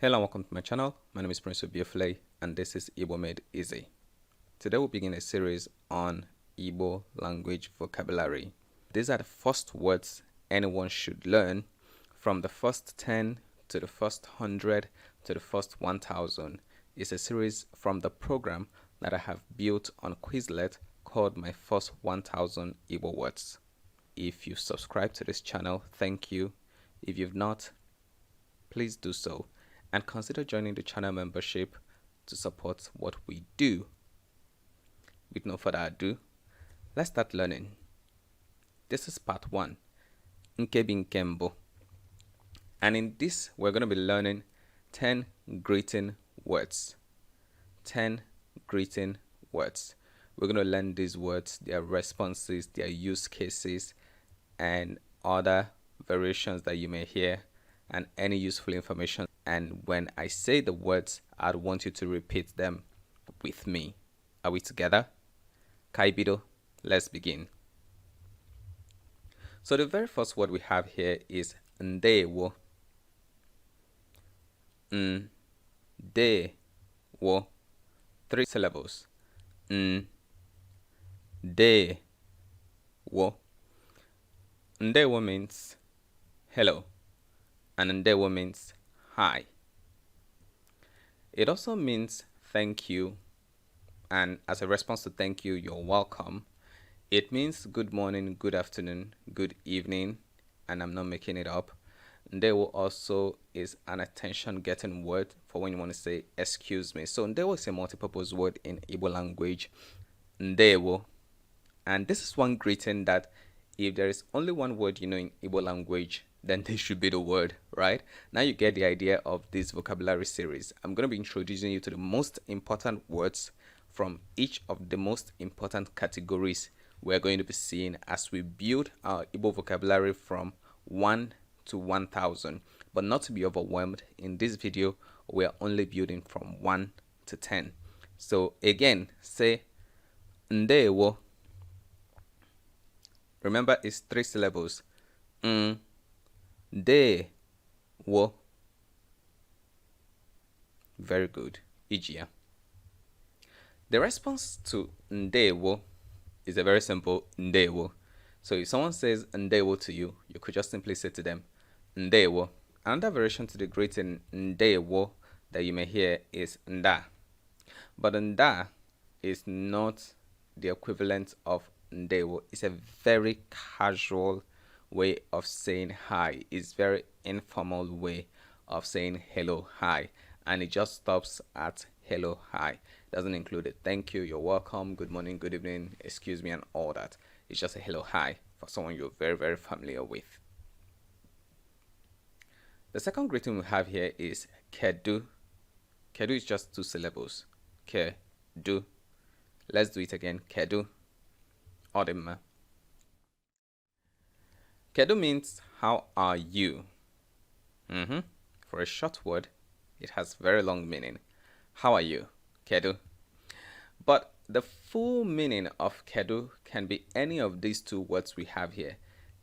Hello and welcome to my channel. My name is Prince Obiofle and this is Igbo Made Easy. Today we'll begin a series on Igbo language vocabulary. These are the first words anyone should learn from the first 10 to the first 100 to the first 1000. It's a series from the program that I have built on Quizlet called My First 1000 Igbo Words. If you've subscribed to this channel, thank you. If you've not, please do so. And consider joining the channel membership to support what we do. With no further ado, let's start learning. This is part 1, Nkebi Nkembo. And in this, we're going to be learning 10 greeting words. 10 greeting words. We're going to learn these words, their responses, their use cases, and other variations that you may hear, and any useful information. And when I say the words, I'd want you to repeat them with me. Are we together? Kaibido, let's begin. So the very first word we have here is Ndeewo. Ndeewo. 3 syllables. Ndeewo. Ndeewo means hello, and Ndeewo means hi. It also means thank you, and as a response to thank you, you're welcome. It means good morning, good afternoon, good evening, and I'm not making it up. Ndeewo also is an attention-getting word for when you want to say excuse me. So Ndeewo is a multi-purpose word in Igbo language. Ndeewo. And this is one greeting that if there is only one word you know in Igbo language, then this should be the word, right? Now you get the idea of this vocabulary series. I'm going to be introducing you to the most important words from each of the most important categories we're going to be seeing as we build our Igbo vocabulary from 1 to 1000. But not to be overwhelmed, in this video, we're only building from 1 to 10. So again, say Ndeewo. Remember, it's 3 syllables. Ndeewo. Very good. Ijia. The response to Ndeewo is a very simple Ndeewo. So if someone says Ndeewo to you, you could just simply say to them Ndeewo. Another variation to the greeting Ndeewo that you may hear is Nda. But Nda is not the equivalent of Ndeewo. It's a very casual way of saying hi. It's very informal way of saying hello, hi, and it just stops at hello, hi. It doesn't include a thank you, you're welcome, good morning, good evening, excuse me, and all that. It's just a hello, hi for someone you're very, very familiar with. The second greeting we have here is Kedụ. Kedụ is just 2 syllables. Kedụ. Let's do it again. Kedụ. Odimma. Kedụ means how are you? For a short word, it has very long meaning. How are you? Kedụ. But the full meaning of Kedụ can be any of these 2 words we have here.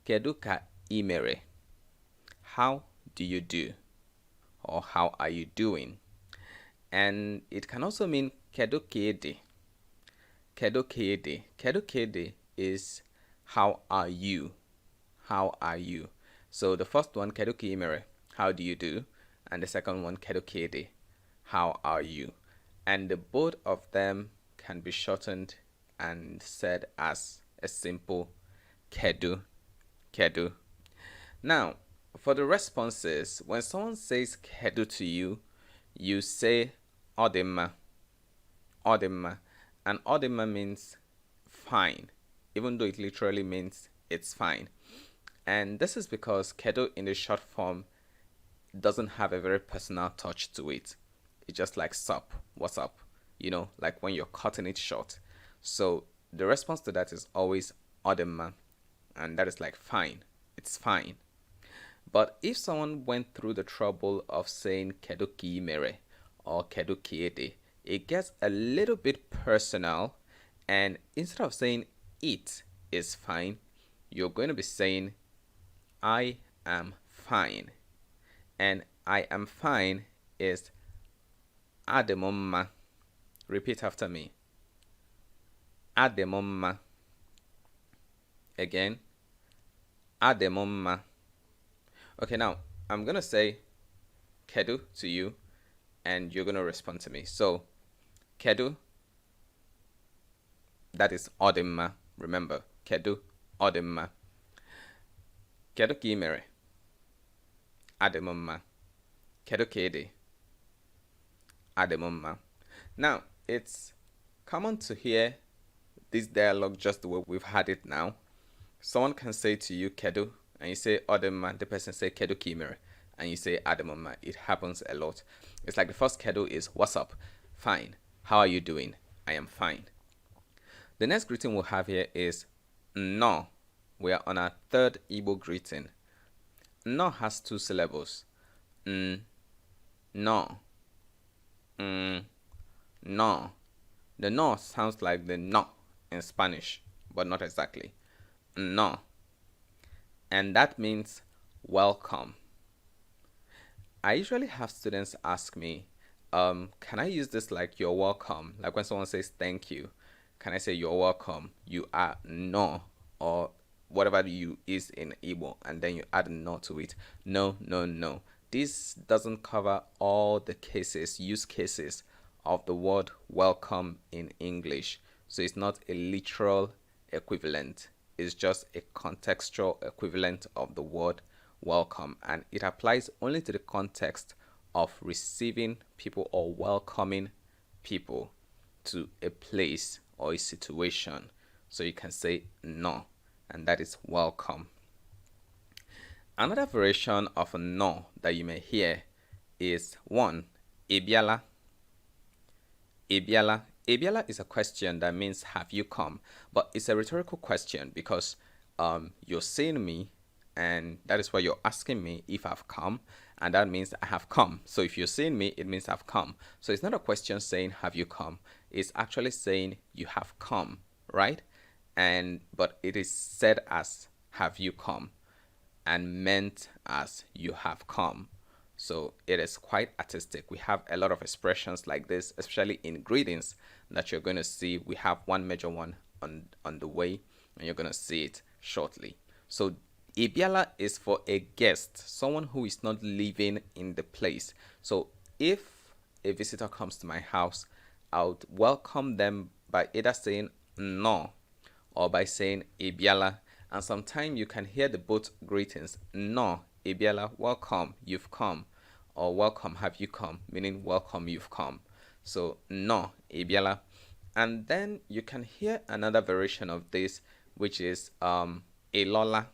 Kedụ ka Imere. How do you do? Or how are you doing? And it can also mean Kedụ ka ịdị. Kedụ ka ịdị. Kedụ ka ịdị is how are you? How are you? So the first one, Kedụ ka Imere, how do you do? And the second one, Kedụ ka ịdị, how are you? And the both of them can be shortened and said as a simple Kedụ, Kedụ. Now, for the responses, when someone says Kedụ to you, you say Odimma, Odimma. And Odimma means fine, even though it literally means it's fine. And this is because Kedụ in the short form doesn't have a very personal touch to it. It's just like sup, what's up, you know, like when you're cutting it short. So the response to that is always Odimma, and that is like fine, it's fine. But if someone went through the trouble of saying Kedụ ka Imere or Kedụ ka ịdị, it gets a little bit personal, and instead of saying it is fine, you're going to be saying I am fine. And I am fine is ademomma. Repeat after me. Ademomma. Again. Ademomma. Okay, now I'm gonna say Kedụ to you, and you're gonna respond to me. So, Kedụ, that is Ọdịmma. Remember, Kedụ, Ọdịmma. Kedụ ka ị mere? Adịmma. Kedụ ka ị dị? Adịmma. Now, it's common to hear this dialogue just the way we've had it now. Someone can say to you, Kedụ, and you say Ọdịmma. The person say Kedụ ka ị mere, and you say Adịmma. It happens a lot. It's like the first Kedụ is, what's up? Fine. How are you doing? I am fine. The next greeting we'll have here is Nnọọ. We are on our third Igbo greeting. Nnọọ has two syllables. No. No. The no sounds like the no in Spanish, but not exactly. No. And that means welcome. I usually have students ask me, can I use this like you're welcome? Like when someone says thank you, can I say you're welcome? You are no, or whatever you is in Igbo, and then you add no to it. No, no, no. This doesn't cover all the cases, use cases of the word welcome in English. So it's not a literal equivalent. It's just a contextual equivalent of the word welcome. And it applies only to the context of receiving people or welcoming people to a place or a situation. So you can say no, and that is welcome. Another variation of a no that you may hear is one, Ịbọọla. Ịbọọla. Ịbọọla is a question that means have you come, but it's a rhetorical question because you're saying me, and that is why you're asking me if I've come, and that means I have come. So if you're saying me, it means I've come. So it's not a question saying have you come, it's actually saying you have come, right? But it is said as have you come and meant as you have come. So it is quite artistic. We have a lot of expressions like this, especially in greetings, that you're going to see. We have one major one on the way, and you're going to see it shortly. So Ịbọọla is for a guest, someone who is not living in the place. So if a visitor comes to my house, I would welcome them by either saying no or by saying Ịbọọla. And sometimes you can hear the both greetings. No, Ịbọọla, welcome, you've come. Or welcome, have you come? Meaning welcome, you've come. So no, Ịbọọla. And then you can hear another variation of this, which is Ịlọla.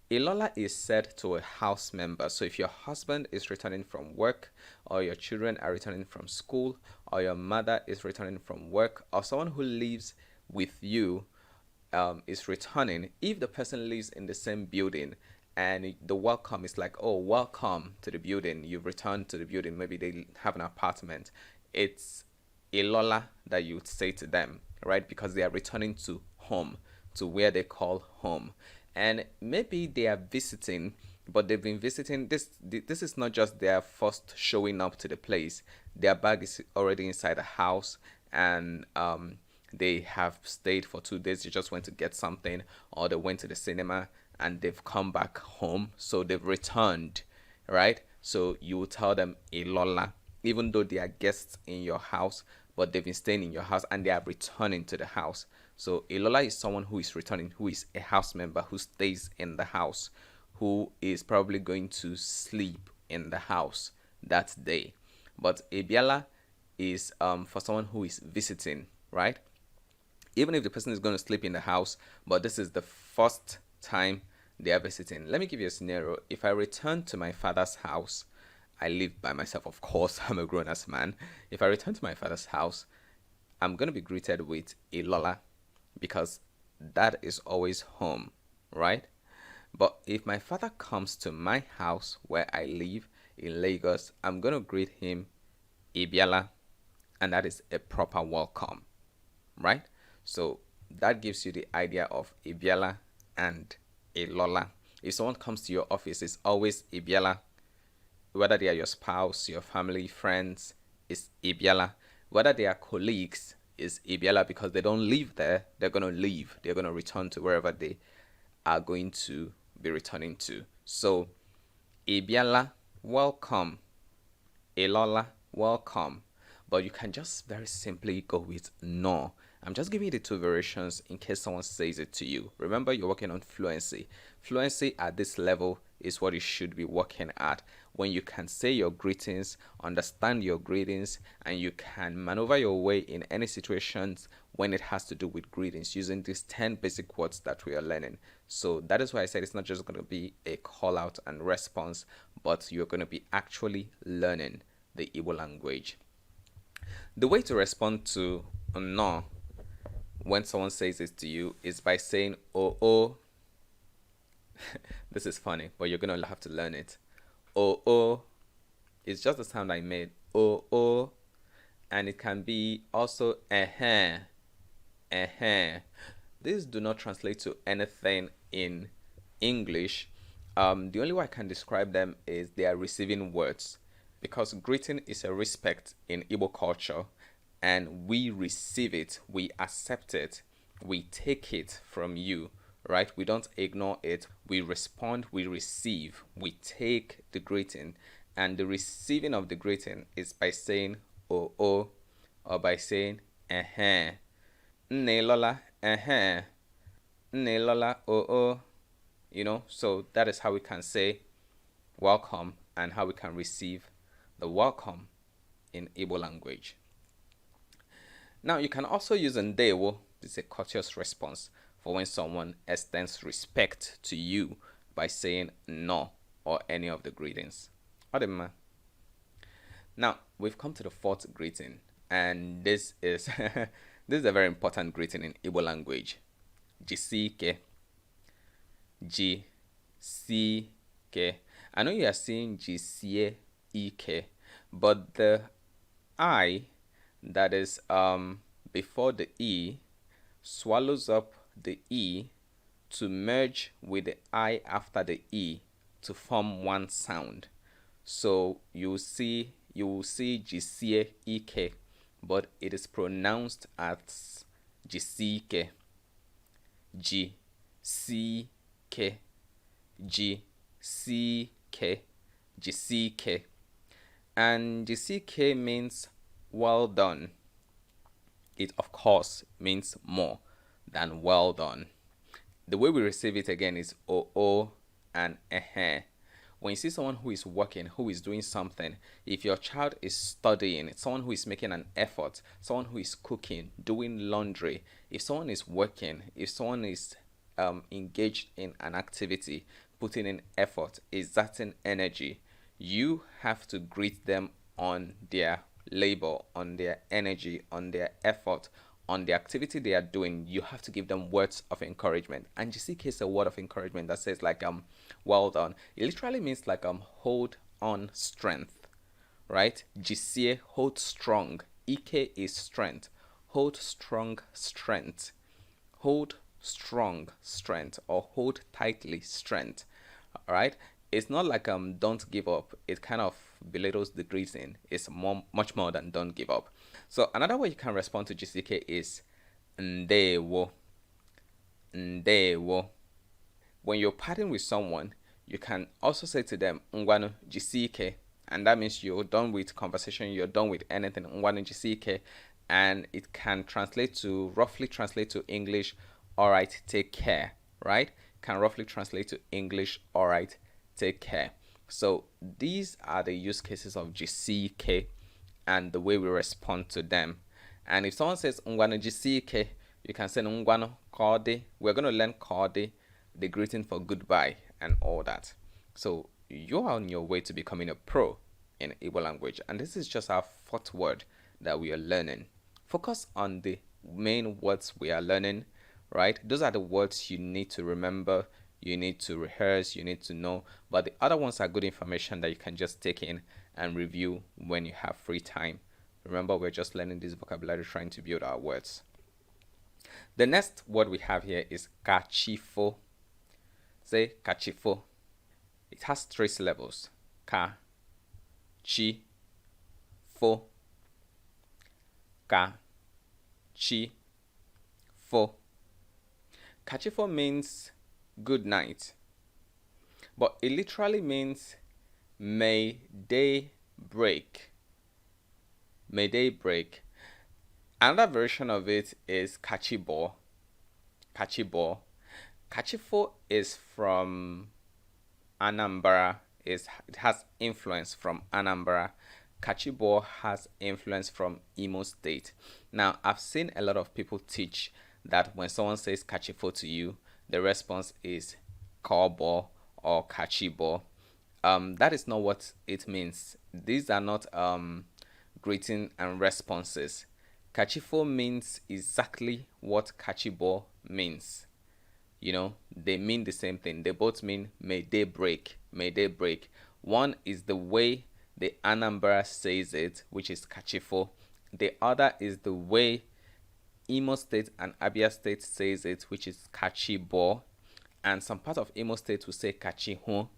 Ịlọla is said to a house member. So if your husband is returning from work, or your children are returning from school, or your mother is returning from work, or someone who lives with you is returning, if the person lives in the same building and the welcome is like, oh, welcome to the building, you've returned to the building, maybe they have an apartment, it's Ịlọla that you would say to them, right? Because they are returning to home, to where they call home. And maybe they are visiting, but they've been visiting. This is not just their first showing up to the place. Their bag is already inside the house, and they have stayed for 2 days. They just went to get something, or they went to the cinema, and they've come back home. So they've returned, right? So you will tell them Ịlọla, even though they are guests in your house, but they've been staying in your house and they are returning to the house. So Ịlọla is someone who is returning, who is a house member, who stays in the house, who is probably going to sleep in the house that day. But Ịbọọla is for someone who is visiting, right? Even if the person is going to sleep in the house, but this is the first time they are visiting. Let me give you a scenario. If I return to my father's house, I live by myself, of course, I'm a grown-ass man. If I return to my father's house, I'm going to be greeted with Ịlọla, because that is always home, right? But if my father comes to my house where I live in Lagos, I'm going to greet him Ịbọọla, and that is a proper welcome, right? So that gives you the idea of whether they are your spouse, your family, friends, is Ịbọọla. Whether they are colleagues, is Ịbọọla, because they don't live there, they're going to leave. They're going to return to wherever they are going to be returning to. So, Ịbọọla, welcome. Ịlọla, welcome. But you can just very simply go with Nnọọ. I'm just giving you the two variations in case someone says it to you. Remember, you're working on fluency. Fluency at this level is what you should be working at. When you can say your greetings, understand your greetings, and you can maneuver your way in any situations when it has to do with greetings using these 10 basic words that we are learning. So that is why I said it's not just going to be a call out and response, but you're going to be actually learning the Igbo language. The way to respond to Nnọọ when someone says it to you is by saying oh. This is funny, but you're gonna have to learn it. Oh, it's just the sound I made. Oh, and it can be also These do not translate to anything in English. The only way I can describe them is they are receiving words, because greeting is a respect in Igbo culture, and we receive it, we accept it, we take it from you, right? We don't ignore it, we respond, we receive, we take the greeting, and the receiving of the greeting is by saying oh, or by saying Nneelola, Nneelola, oh. You know, so that is how we can say welcome and how we can receive the welcome in Igbo language. Now, you can also use Ndeewo. This is a courteous response for when someone extends respect to you by saying no or any of the greetings. Odema. Now, we've come to the fourth greeting, and this is this is a very important greeting in Igbo language. Jisieike. Jisieike. I know you are saying Jisieike, but the I that is before the E swallows up the E to merge with the I after the E to form one sound. So you will see Jisieike, but it is pronounced as Jisieike. Jisieike. Jisieike. Jisieike. And Jisieike means well done. It, of course, means more than well done. The way we receive it again is oh and When you see someone who is working, who is doing something, if your child is studying, someone who is making an effort, someone who is cooking, doing laundry, if someone is working, if someone is engaged in an activity, putting in effort, exerting energy, you have to greet them on their labor, on their energy, on their effort, on the activity they are doing. You have to give them words of encouragement. And Jisieike is a word of encouragement that says like well done. It literally means like hold on strength, right? Jisie, hold strong. Ike is strength. Hold strong strength. Hold strong strength, or hold tightly strength. All right? It's not like don't give up. It kind of belittles the greeting. It's much more than don't give up. So another way you can respond to Jisieike is Ndeewo. Ndeewo. When you're parting with someone, you can also say to them Ngwanu Jisieike, and that means you're done with conversation, you're done with anything. Ngwanu Jisieike, and it can roughly translate to English, all right, take care, right? Can roughly translate to English, all right, take care. So these are the use cases of Jisieike and the way we respond to them. And if someone says Ngwanu Jisieike, you can say Ngwanu Kaọdị. We're going to learn Kaọdị, the greeting for goodbye and all that. So you're on your way to becoming a pro in Igbo language. And this is just our fourth word that we are learning. Focus on the main words we are learning, right? Those are the words you need to remember, you need to rehearse, you need to know. But the other ones are good information that you can just take in and review when you have free time. Remember, we're just learning this vocabulary, trying to build our words. The next word we have here is Kachifo. Say Kachifo. It has 3 syllables. Ka, Kachifo. Kachifo. Kachifo means good night, but it literally means may day break. May day break. Another version of it is Kachibo. Kachibo. Kachifo is from Anambra. It has influence from Anambra. Kachibo has influence from Imo State. Now, I've seen a lot of people teach that when someone says Kachifo to you, the response is Kaọdị or Kachibo. That is not what it means. These are not greeting and responses. Kachifo means exactly what Kachibo means. You know, they mean the same thing. They both mean may day break. May day break. One is the way the Anambra says it, which is Kachifo. The other is the way Imo State and Abia State says it, which is Kachibo. And some part of Imo State will say Kachiho.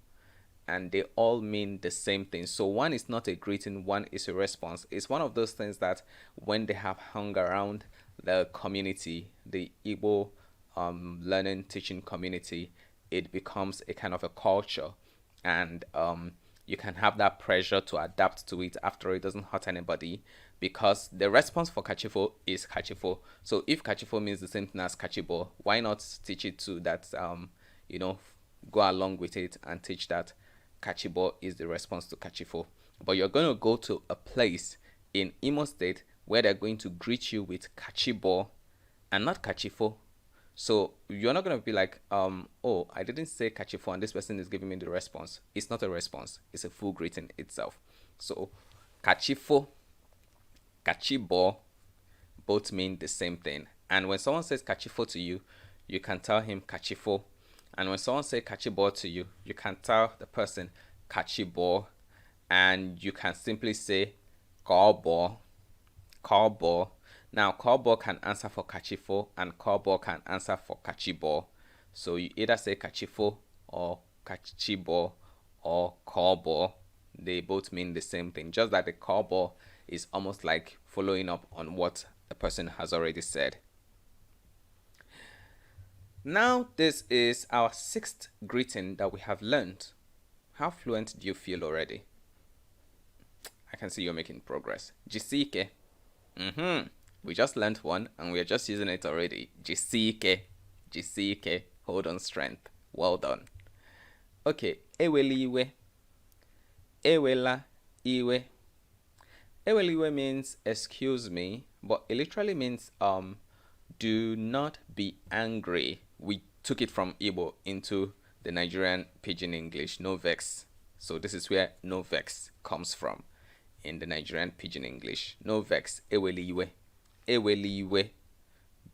And they all mean the same thing. So one is not a greeting, one is a response. It's one of those things that when they have hung around the community, the Igbo learning teaching community, it becomes a kind of a culture. And you can have that pressure to adapt to it after it doesn't hurt anybody, because the response for Kachifo is Kachifo. So if Kachifo means the same thing as Kachibo, why not teach it to that, go along with it and teach that Kachibo is the response to Kachifo. But you're going to go to a place in Imo State where they're going to greet you with Kachibo and not Kachifo. So you're not going to be like, oh, I didn't say Kachifo and this person is giving me the response. It's not a response. It's a full greeting itself. So Kachifo, Kachibo, both mean the same thing. And when someone says Kachifo to you, you can tell him Kachifo. And when someone says Kachibo to you, you can tell the person Kachibo. And you can simply say Kaọdị. Kaọdị. Now, Kaọdị can answer for Kachifo and Kaọdị can answer for Kachibo. So you either say Kachifo or Kachibo or Kaọdị. They both mean the same thing. Just that the Kaọdị is almost like following up on what the person has already said. Now, this is our 6th greeting that we have learned. How fluent do you feel already? I can see you're making progress. Jisieike. We just learned one and we are just using it already. Jisieike. Jisieike. Hold on strength. Well done. Okay. Ewela. Ewela iwe. Ewela iwe means excuse me, but it literally means do not be angry. We took it from Igbo into the Nigerian pidgin English, no vex. So this is where no vex comes from in the Nigerian pidgin English. No vex. Ewela iwe. Ewela iwe.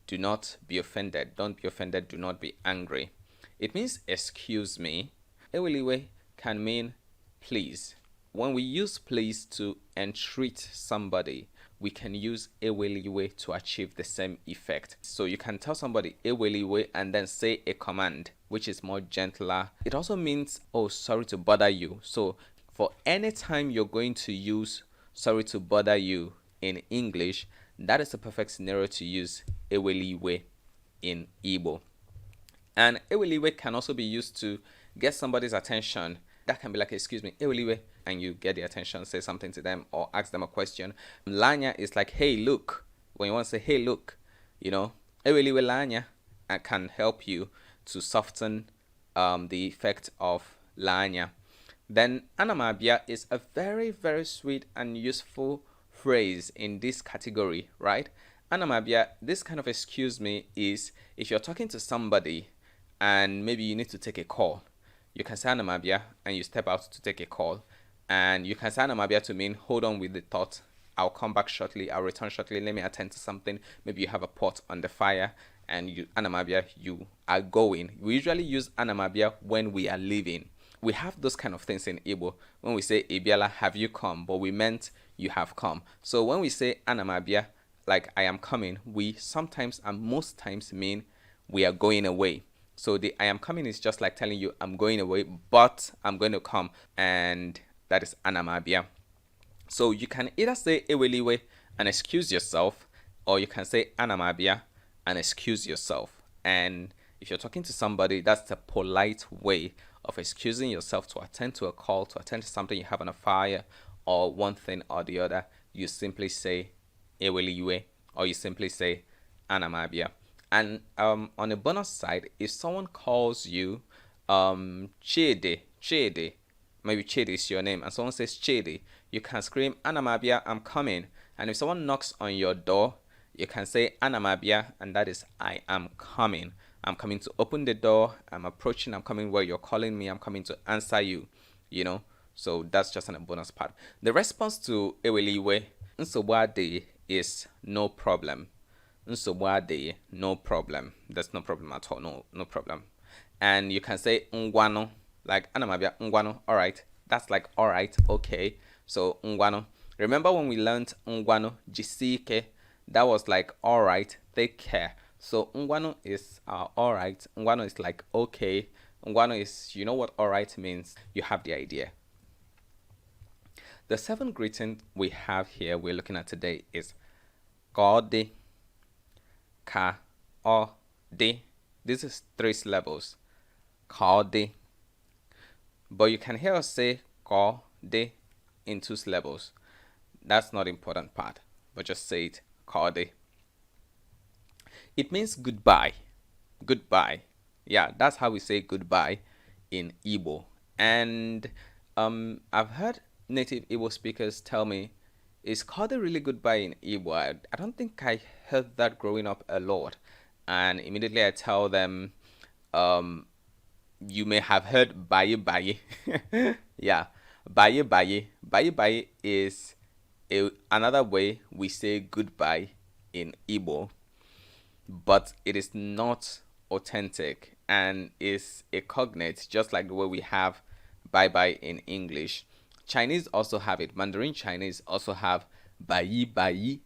Do not be offended. Don't be offended. Do not be angry. It means excuse me. Ewela iwe can mean please. When we use please to entreat somebody, we can use ewela iwe to achieve the same effect. So you can tell somebody ewela iwe and then say a command, which is more gentler. It also means, oh, sorry to bother you. So for any time you're going to use sorry to bother you in English, that is a perfect scenario to use ewela iwe in Igbo. And ewela iwe can also be used to get somebody's attention. That can be like, excuse me, ewela iwe, and you get the attention, say something to them or ask them a question. Lanya is like, hey, look. When you want to say, hey, look, ewela iwe lanya, and can help you to soften the effect of lanya. Then anamabia is a very, very sweet and useful phrase in this category, right? Anamabia, this kind of excuse me is if you're talking to somebody and maybe you need to take a call. You can say anamabia and you step out to take a call. And you can say anamabia to mean hold on with the thought. I'll come back shortly. I'll return shortly. Let me attend to something. Maybe you have a pot on the fire and you anamabia, you are going. We usually use anamabia when we are leaving. We have those kind of things in Igbo. When we say Imeela, have you come? But we meant you have come. So when we say anamabia, like I am coming, we sometimes and most times mean we are going away. So the I am coming is just like telling you I'm going away, but I'm going to come. And that is anamabia. So you can either say Eweliwe and excuse yourself, or you can say Anamabia and excuse yourself. And if you're talking to somebody, that's the polite way of excusing yourself to attend to a call, to attend to something you have on a fire, or one thing or the other. You simply say Eweliwe, or you simply say Anamabia. And on the bonus side, if someone calls you Chede, maybe Chede is your name, and someone says Chede, you can scream Anamabia, I'm coming. And if someone knocks on your door, you can say Anamabia, and that is I am coming. I'm coming to open the door. I'm approaching. I'm coming where you're calling me. I'm coming to answer you. You know. So that's just a bonus part. The response to Eweliwe, Nsogbu is no problem. Nsogbu no problem. There's no problem at all. No problem. And you can say Ngwano, like Anamabia Ngwano. All right. That's like all right. Okay. So Ngwano. Remember when we learned Ngwano, Jisieike? That was like all right. Take care. So Ngwano is all right. Ngwano is like okay. Ngwano is, you know what all right means. You have the idea. The 7th greeting we have here, we're looking at today, is Kaọdị, Kaọdị. This is 3 syllables. Kaọdị. But you can hear us say Kaọdị in 2 syllables. That's not the important part, but just say it. Kaọdị. It means goodbye. Goodbye. Yeah, that's how we say goodbye in Igbo. And I've heard native Igbo speakers tell me, is Kaọdị really goodbye in Igbo? I don't think I heard that growing up a lot. And immediately I tell them, you may have heard baye baye. Yeah, baye baye. Baye baye is another way we say goodbye in Igbo, but it is not authentic and is a cognate, just like the way we have bye bye in English. Chinese also have it. Mandarin Chinese also have bayi bayi,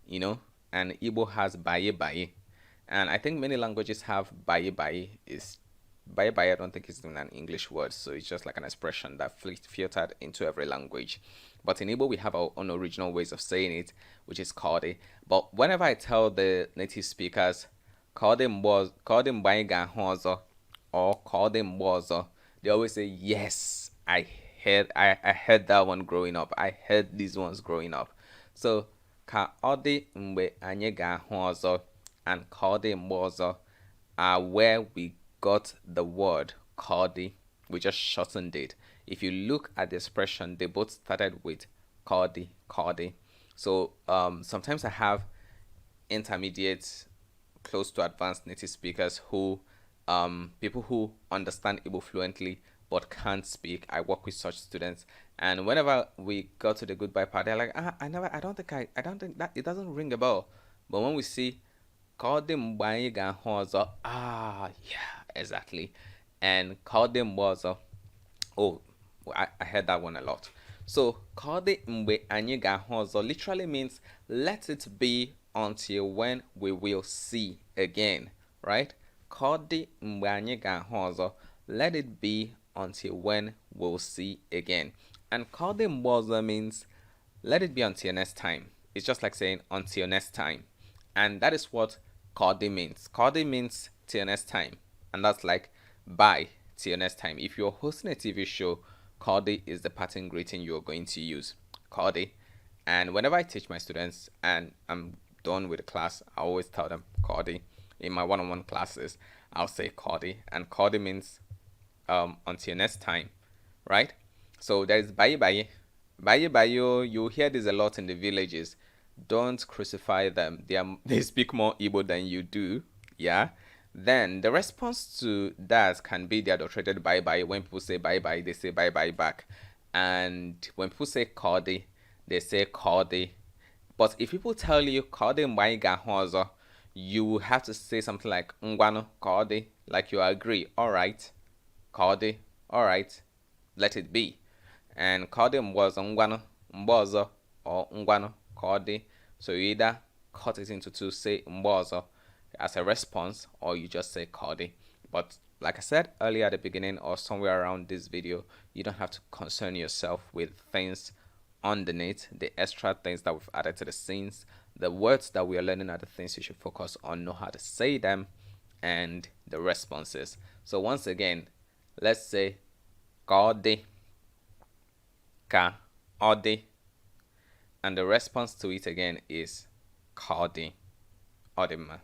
you know, and Igbo has baye baye. And I think many languages have baye baye. Is baye baye, I don't think it's even an English word, so it's just like an expression that filtered into every language. But in Igbo, we have our own original ways of saying it, which is Kaọdị. But whenever I tell the native speakers, Kaọdị mgbe anyị ga-ahụ ọzọ, or Kaọdị mgbe ọzọ, they always say, yes, I heard that one growing up. I heard these ones growing up. So, Kaọdị mgbe anyị ga-ahụ ọzọ and Kaọdị mgbe ọzọ are where we got the word Kaọdị. We just shortened it. If you look at the expression, they both started with Kaọdị, Kaọdị. So sometimes I have intermediate, close to advanced native speakers who, people who understand Igbo fluently but can't speak. I work with such students, and whenever we go to the goodbye part, they're like, I don't think that, it doesn't ring a bell. But when we see Kaọdị mgbe anyị ga-ahụ ọzọ, yeah, exactly. And Kaọdị mgbe ọzọ, oh, I heard that one a lot. So Kaọdị mgbe anyị ga-ahụ ọzọ literally means let it be until when we will see again, right? Kaọdị mgbe anyị ga-ahụ ọzọ, let it be until when we'll see again. And Kaọdị mgbe ọzọ means let it be until next time. It's just like saying until next time. And that is what Kaọdị means. Kaọdị means till next time. And that's like bye till next time. If you're hosting a TV show, Kaọdị is the pattern greeting you're going to use. Kaọdị. And whenever I teach my students and I'm done with the class, I always tell them Kaọdị. In my one-on-one classes, I'll say Kaọdị. And Kaọdị means until next time, right? So there's baye baye. Baye baye, you hear this a lot in the villages. Don't crucify them. They speak more Igbo than you do. Yeah. Then the response to that can be the adulterated bye bye. When people say bye bye, they say bye bye back. And when people say Kaọdị, they say Kaọdị. But if people tell you Kaọdị mgbe anyị ga-ahụ ọzọ, you have to say something like Ngwano Kaọdị, like you agree. All right, Kaọdị. All right, let it be. And Kaọdị mgbe ọzọ, Ngwano, mgbe ọzọ, or Ngwano Kaọdị. So you either cut it into two, say mgbe ọzọ as a response, or you just say Kaọdị. But like I said earlier at the beginning or somewhere around this video, you don't have to concern yourself with things underneath, the extra things that we've added to the scenes, the words that we are learning are the things you should focus on, know how to say them, and the responses. So once again, let's say Kaọdị, Kaọdị, and the response to it again is Kaọdị, Ọdịmma.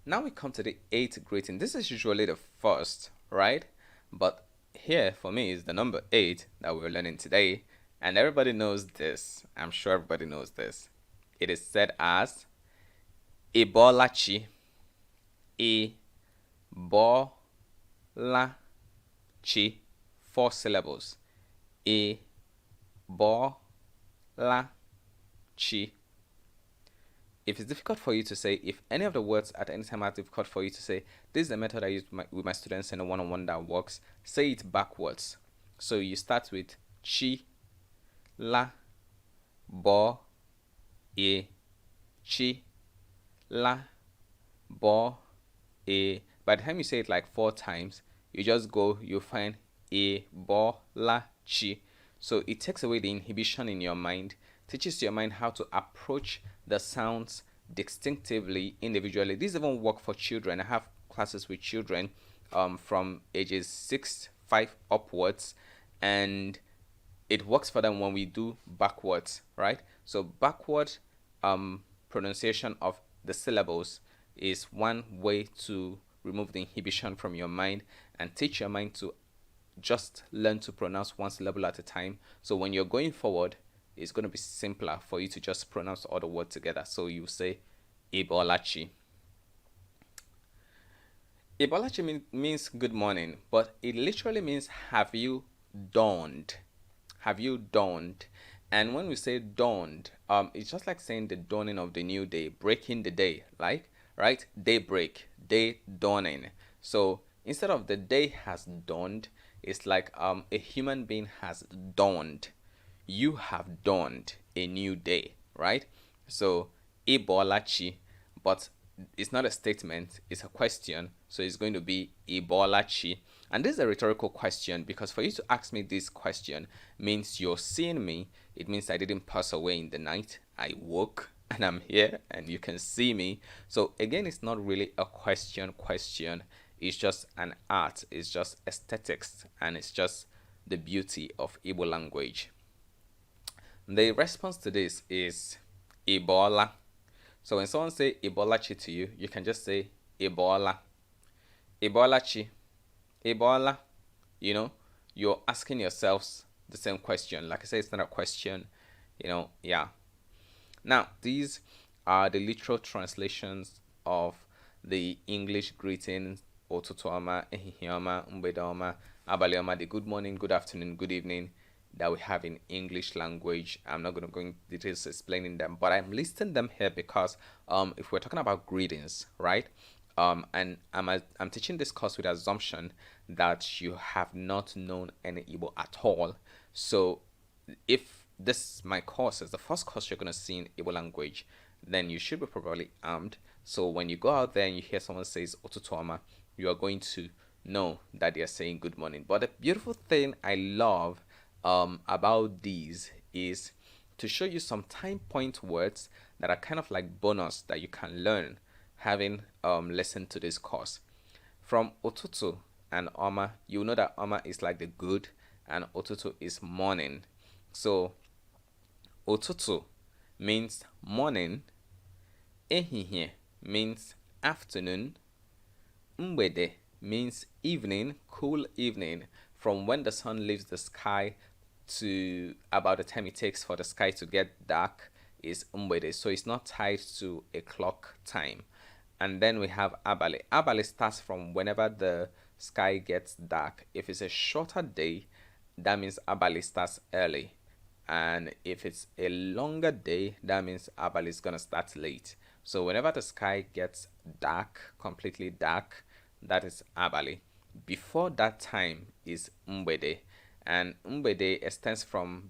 Now we come to the 8th greeting. This is usually the first, right? But here for me is the number 8 that we're learning today, and everybody knows this. I'm sure everybody knows this. It is said as Ịbọọlachi, Ịbọọlachi, 4 syllables. Ịbọọlachi. If it's difficult for you to say, if any of the words at any time are difficult for you to say, this is the method I use with my students in a one-on-one that works. Say it backwards. So you start with chi, la, bo, e, chi, la, bo, e. By the time you say it like 4 times, you just go, you find e, bo, la, chi. So it takes away the inhibition in your mind, teaches your mind how to approach the sounds distinctively, individually. These even work for children. I have classes with children from ages 6, 5 upwards, and it works for them when we do backwards, right? So backward pronunciation of the syllables is one way to remove the inhibition from your mind and teach your mind to just learn to pronounce one syllable at a time. So when you're going forward, it's going to be simpler for you to just pronounce all the words together. So you say Ịbọọlachi. Ịbọọlachi means good morning, but it literally means have you dawned? Have you dawned? And when we say dawned, it's just like saying the dawning of the new day, breaking the day, like, right? Daybreak, day dawning. So instead of the day has dawned, it's like a human being has dawned. You have dawned a new day, right? So Ịbọọlachi, but it's not a statement, it's a question. So it's going to be Ịbọọlachi. And this is a rhetorical question, because for you to ask me this question means you're seeing me. It means I didn't pass away in the night. I woke and I'm here and you can see me. So again, it's not really a question. It's just an art. It's just aesthetics, and it's just the beauty of Igbo language. The response to this is Ịbọọla. So when someone say Ịbọọlachi to you, you can just say Ịbọọla. Ịbọọlachi. Ịbọọla. You know, you're asking yourselves the same question. Like I said, it's not a question, you know, yeah. Now, these are the literal translations of the English greetings: Ụtụtụ ọma, ehihie ọma, mgbede ọma, abalị ọma, the good morning, good afternoon, good evening that we have in English language. I'm not going to go into details explaining them, but I'm listing them here because if we're talking about greetings, right? And I'm teaching this course with assumption that you have not known any Igbo at all. So if this my course is the first course you're going to see in Igbo language, then you should be properly armed. So when you go out there and you hear someone says Ụtụtụ ọma, you are going to know that they are saying good morning. But the beautiful thing I love about these is to show you some time point words that are kind of like bonus that you can learn having listened to this course. From Ụtụtụ and Ọma, you know that Ọma is like the good and Ụtụtụ is morning. So Ụtụtụ means morning, ehihie means afternoon, mgbede means evening, cool evening, from when the sun leaves the sky to about the time it takes for the sky to get dark is mgbede. So it's not tied to a clock time. And then we have abalị. Abalị starts from whenever the sky gets dark. If it's a shorter day, that means abalị starts early. And if it's a longer day, that means abalị is gonna start late. So whenever the sky gets dark, completely dark, that is abalị. Before that time is mgbede, and mgbede extends from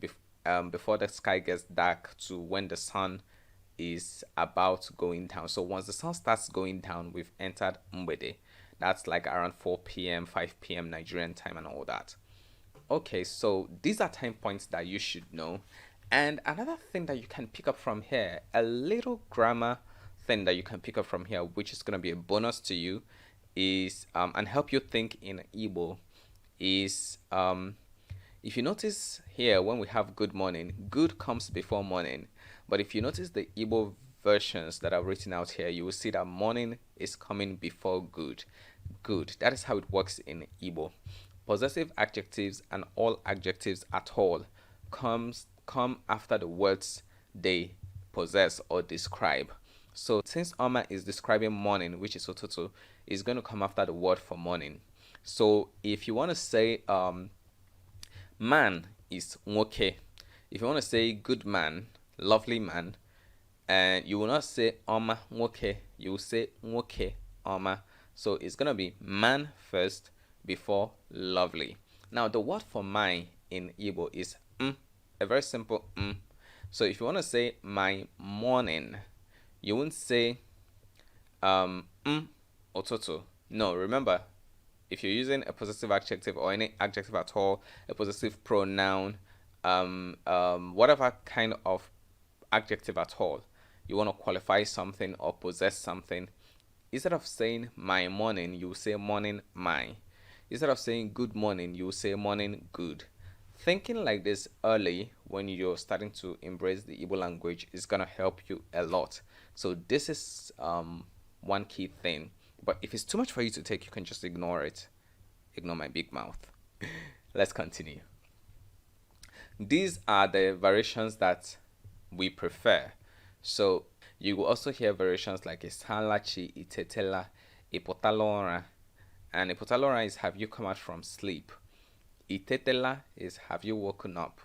before the sky gets dark to when the sun is about going down. So once the sun starts going down, we've entered mgbede. That's like around 4 p.m., 5 p.m. Nigerian time and all that. Okay, so these are time points that you should know. And another thing that you can pick up from here, a little grammar thing that you can pick up from here, which is going to be a bonus to you, is and help you think in Igbo, is if you notice here when we have good morning, good comes before morning. But if you notice the Igbo versions that are written out here, you will see that morning is coming before good. Good. That is how it works in Igbo. Possessive adjectives and all adjectives at all come after the words they possess or describe. So since Oma is describing morning, which is Ototo, is going to come after the word for morning. So if you want to say man is nwoke, if you want to say good man, lovely man, and you will not say Oma nwoke, you will say nwoke Oma. So it's going to be man first before lovely. Now the word for my in Igbo is a very simple So if you want to say my morning, you won't say ototo. No, remember, if you're using a possessive adjective or any adjective at all, a possessive pronoun, whatever kind of adjective at all, you want to qualify something or possess something, instead of saying my morning, you say morning my. Instead of saying good morning, you say morning good. Thinking like this early when you're starting to embrace the Igbo language is going to help you a lot. So this is one key thing. But if it's too much for you to take, you can just ignore it. Ignore my big mouth. Let's continue. These are the variations that we prefer. So you will also hear variations like Isalachi, Itetela, Ipotalora. And Ipotalora is have you come out from sleep. Itetela is have you woken up.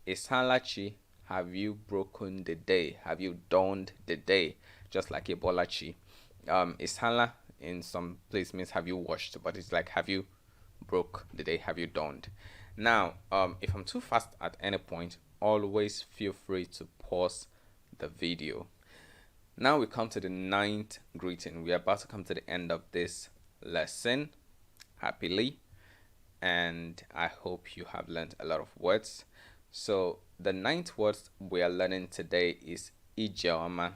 Isalachi, have you broken the day? Have you dawned the day? Just like Ịbọọlachi. Isala in some place means have you washed, but it's like have you broke the day? Have you dawned? Now, if I'm too fast at any point, always feel free to pause the video. Now we come to the 9th greeting. We are about to come to the end of this lesson happily, and I hope you have learned a lot of words. So the 9th word we are learning today is Ijeọma.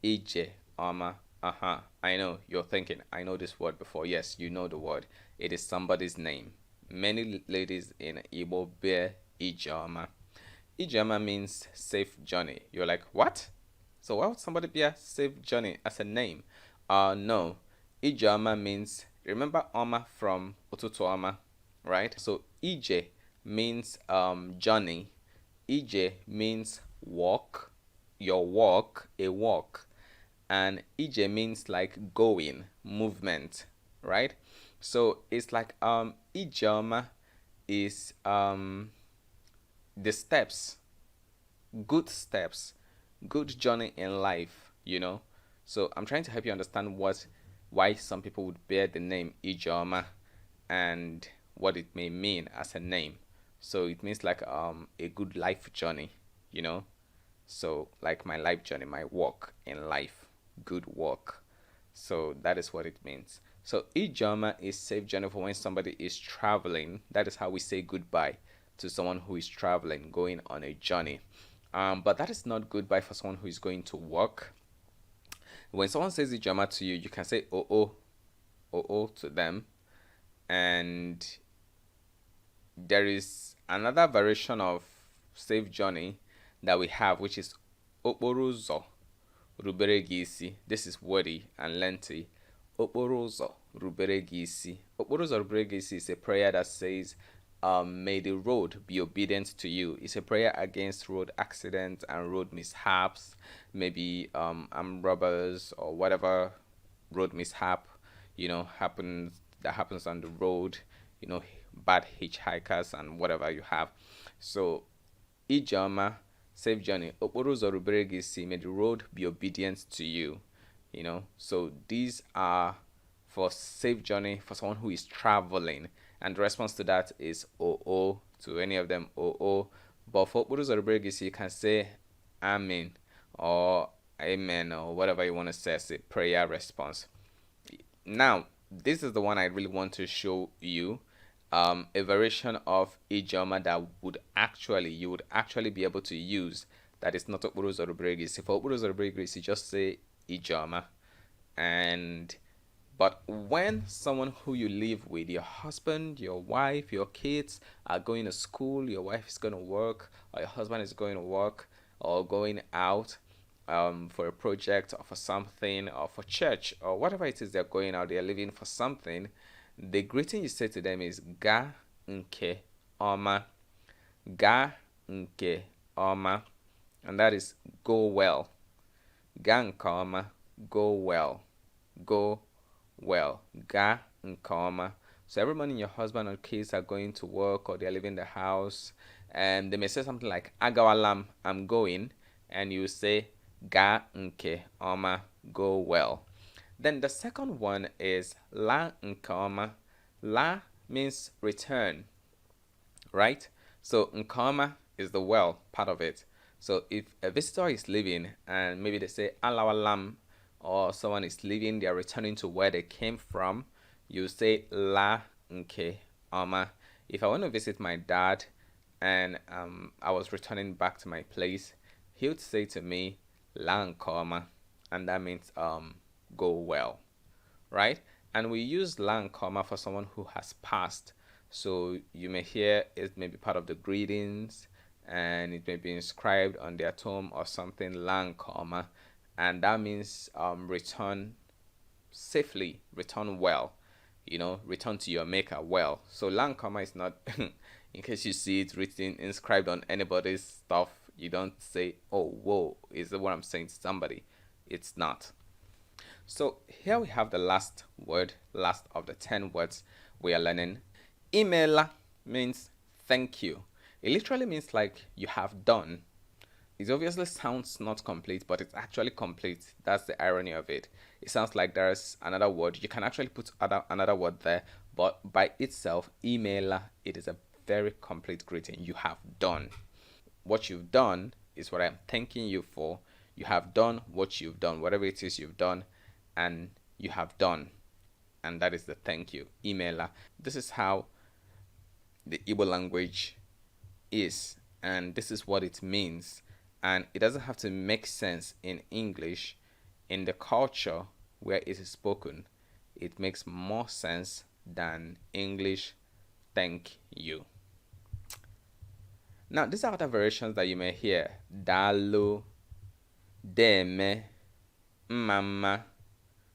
Ijeọma. I know you're thinking, I know this word before. Yes, you know the word. It is somebody's name. Many ladies in Igbo bear Ijeọma. Ijeọma means safe journey. You're like, what? So why would somebody bear safe journey as a name? No. Ijeọma means, remember Oma from Ụtụtụ Ọma, right? So Ije means journey. Ije means walk, your walk, a walk. And Ije means like going, movement, right? So it's like Ijeọma is the steps, good journey in life, you know. So I'm trying to help you understand why some people would bear the name Ijeọma and what it may mean as a name. So it means like a good life journey, you know. So like my life journey, my walk in life, good walk. So that is what it means. So Ijeọma is safe journey for when somebody is traveling. That is how we say goodbye to someone who is traveling, going on a journey. But that is not goodbye for someone who is going to work. When someone says Ijeọma to you, you can say oh to them. And there is another variation of safe journey that we have, which is okporo ụzọ rubere gị isi. This is wordy and lengthy. Okporo ụzọ rubere gị isi. Okporo ụzọ rubere gị isi is a prayer that says, may the road be obedient to you. It's a prayer against road accidents and road mishaps, maybe armed robbers or whatever road mishap, you know, happens on the road, you know, bad hitchhikers and whatever you have. So Ijeọma, safe journey. Okporo ụzọ rubere gị isi, may the road be obedient to you, you know. So these are for safe journey for someone who is traveling. And the response to that is oh to any of them, oh. But for okporo ụzọ rubere gị isi, you can say amen or amen or whatever you want to say as a prayer response. Now, this is the one I really want to show you. a variation of Ijeọma that you would actually be able to use that is not okporo ụzọ rubere gị isi. For okporo ụzọ rubere gị isi, just say Ijeọma. And but when someone who you live with, your husband, your wife, your kids are going to school, your wife is going to work, or your husband is going to work, or going out for a project or for something, or for church, or whatever it is they're going out, they're leaving for something, the greeting you say to them is Ga nke ọma. Ga nke ọma. And that is go well. Ga nke ọma, go well. Go well. Ga nke ọma. So every morning your husband or kids are going to work or they're leaving the house, and they may say something like Agawalam, I'm going, and you say Ga nke ọma, go well. Then the second one is La nke ọma. La means return, right? So nke ọma is the well part of it. So if a visitor is leaving and maybe they say Alawalam, or someone is leaving, they are returning to where they came from, you say La nke ọma. If I want to visit my dad and I was returning back to my place, he would say to me La nke ọma, and that means go well, right? And we use La nke ọma for someone who has passed. So you may hear it may be part of the greetings, and it may be inscribed on their tomb or something, La nke ọma, and that means return safely, return well, return to your maker well. So La nke ọma is not in case you see it written inscribed on anybody's stuff, you don't say, oh whoa, is that what I'm saying to somebody? It's not. So here we have the last word, last of the 10 words we are learning. Imeela means thank you. It literally means like you have done. It obviously sounds not complete, but it's actually complete. That's the irony of it. It sounds like there's another word. You can actually put another word there, but by itself, Imeela, it is a very complete greeting. You have done. What you've done is what I'm thanking you for. You have done what you've done, whatever it is you've done, and you have done. And that is the thank you, Imeela. This is how the Igbo language is, and this is what it means. And it doesn't have to make sense in English. In the culture where it is spoken, it makes more sense than English thank you. Now, these are other variations that you may hear. Dalu, Deme, Mama,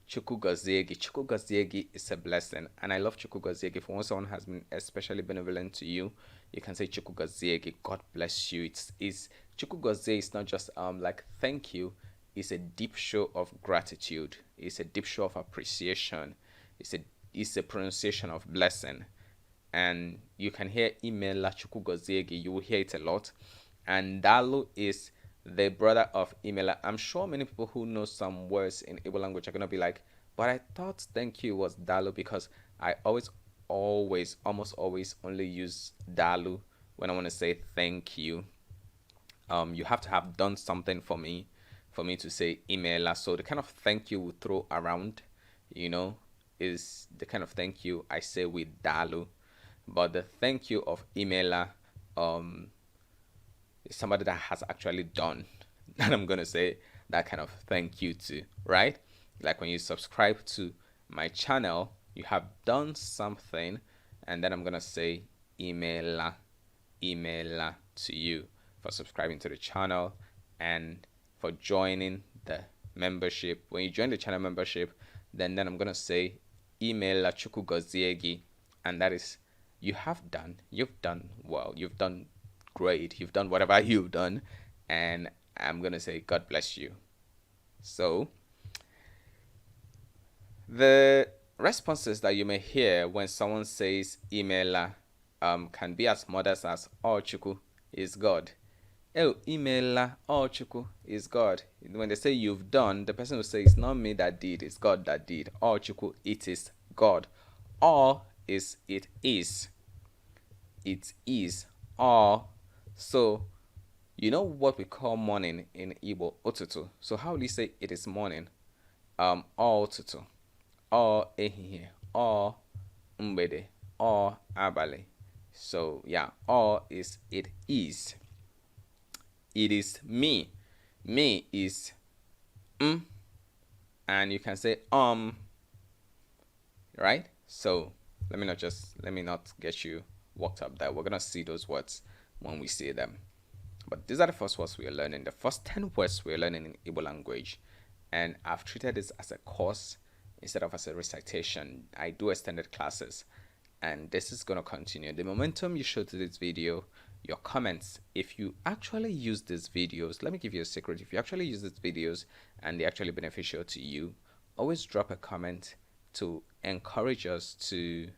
Chukwugoziegi. Chukwugoziegi is a blessing, and I love Chukwugoziegi. For when someone has been especially benevolent to you, you can say Chukwugoziegi, God bless you. It's Chukwugozie is not just like thank you. It's a deep show of gratitude. It's a deep show of appreciation. It's a pronunciation of blessing. And you can hear Imeela Chukwugoziegi. You will hear it a lot. And Dalu is the brother of Imeela. I'm sure many people who know some words in Igbo language are going to be like, but I thought thank you was Dalu, because I almost always only use Dalu when I want to say thank you. You have to have done something for me to say Imeela. So the kind of thank you we throw around, is the kind of thank you I say with Dalu. But the thank you of Imeela is somebody that has actually done. And I'm going to say that kind of thank you to, right? Like when you subscribe to my channel, you have done something, and then I'm going to say Imeela to you for subscribing to the channel and for joining the membership. When you join the channel membership, then I'm going to say Imeela Chukwugoziegi, and that is you've done well, you've done great, you've done whatever you've done, and I'm going to say God bless you. So the responses that you may hear when someone says Imeela can be as modest as Oh Chukwu is God. Oh, Imeela, Oh Chukwu is God. When they say you've done, the person will say it's not me that did, it's God that did. Oh Chukwu, it is God. Or is it is. It is. Or so you know what we call morning in Igbo, Ụtụtụ. So how will you say it is morning? Ọ ụtụtụ, ọ ehihie, ọ mgbede, or abali. So yeah, or is it is. It is me. Me is and you can say right? So let me not get you worked up there. We're gonna see those words when we say them. But these are the first words we are learning. The first 10 words we are learning in Igbo language. And I've treated this as a course instead of as a recitation. I do extended classes. And this is going to continue. The momentum you show to this video, your comments, if you actually use these videos, let me give you a secret. If you actually use these videos and they're actually beneficial to you, always drop a comment to encourage us to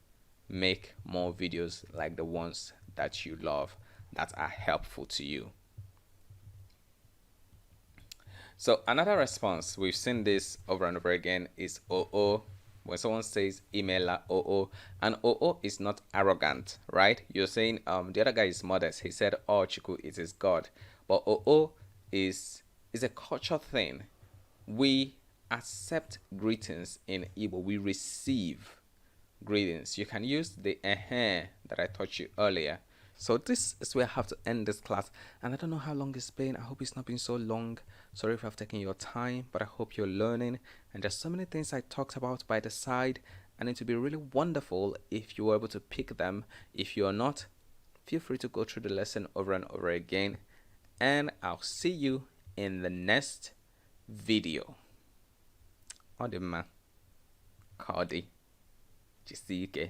make more videos like the ones that you love, that are helpful to you. So another response, we've seen this over and over again, is "oo." When someone says Imeela, "oo," and "oo" is not arrogant, right? You're saying the other guy is modest. He said, "Oh, Chiku, it is God," but "oo" is a culture thing. We accept greetings in Igbo. We receive greetings. You can use the that I taught you earlier. So this is where I have to end this class, and I don't know how long it's been. I hope it's not been so long. Sorry if I've taken your time, but I hope you're learning. And there's so many things I talked about by the side, and it would be really wonderful if you were able to pick them. If you're not, feel free to go through the lesson over and over again, and I'll see you in the next video. Kaọdị, Jisieike.